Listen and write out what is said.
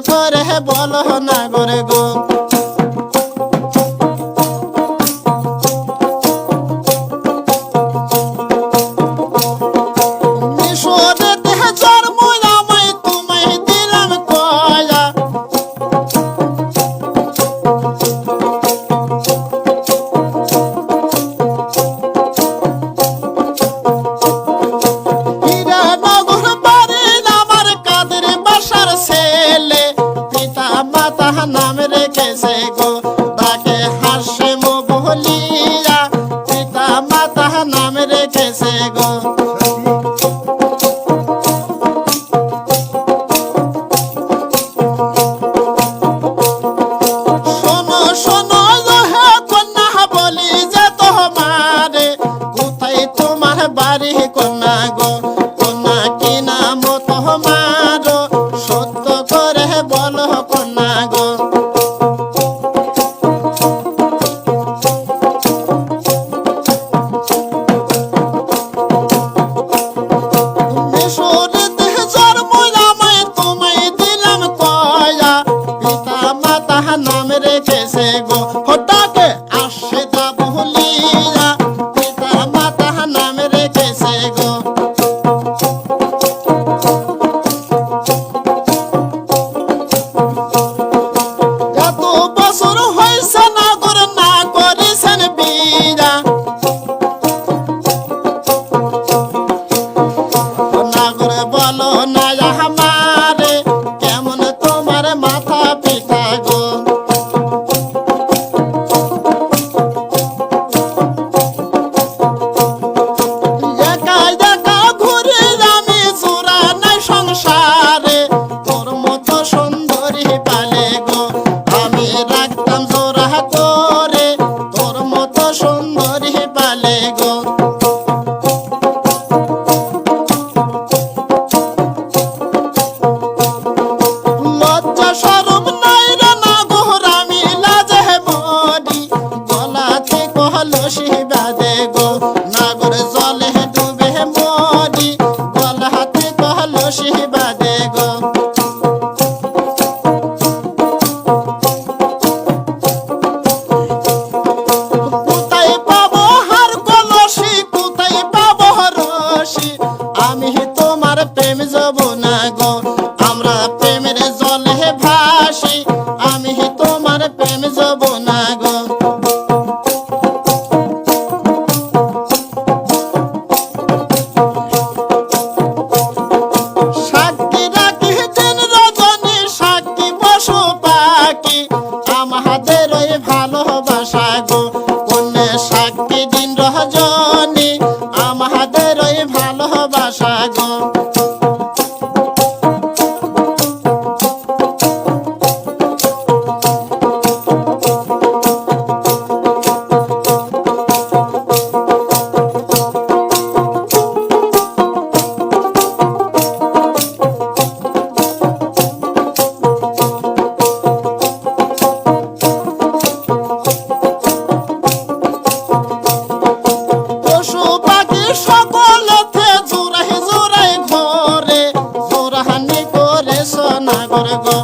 করে বলো না করে গো। নাম রেখেছে গো তাকে হাসিম বলিয়া, পিতা মাতা নাম রেখেছে গো। শোনো শোনো হে কন্যা বলি যে তোমারে, কোথায় তোমার বাড়ি কন্যা গো, কন্যা কি নাম তোমার, সত্য করে বলো কন্যা গো। নাম রেখেছে গো হঠাকে আসে তা বলিয়া, পিতা মাতা নাম রেখেছে গো। এত বছর হয়েছে না করে না করেছেন বিয়া, না করে বলো না আমারে কেমন তোমার মাথা পিতা গো। সংসারে তোর মতো সুন্দরী পালে গো, আমি রাখতাম জোড়া করে তোর মতো সুন্দরী পালে গো। লজ্জা শরম নাই রে না গোর আমি লাজে মরি, গলাতে কলসি বাঁধে গো না করে জলে ডুবে মরি, গলাতে কলসি বাঁধে গো। কোথায় পাবো হার কলসি, কোথায় পাবো রশি, আমি তোমার প্রেম যাব না গো, আমরা প্রেমের জলে ভাসি, আমি তোমার প্রেম যাব না গো। সাক্ষী রাখি দিন রজনী, সাক্ষী পশু পাখি, আমাদের ওই ভালোবাসা গো, কন্যা সাক্ষী দিন রজনী, আমাদের ওই ভালোবাসা গো। পশু পাখি সকলেতে জোড়াই জোড়াই ঘরে, জোড়াহানি করে সোনা করে গো।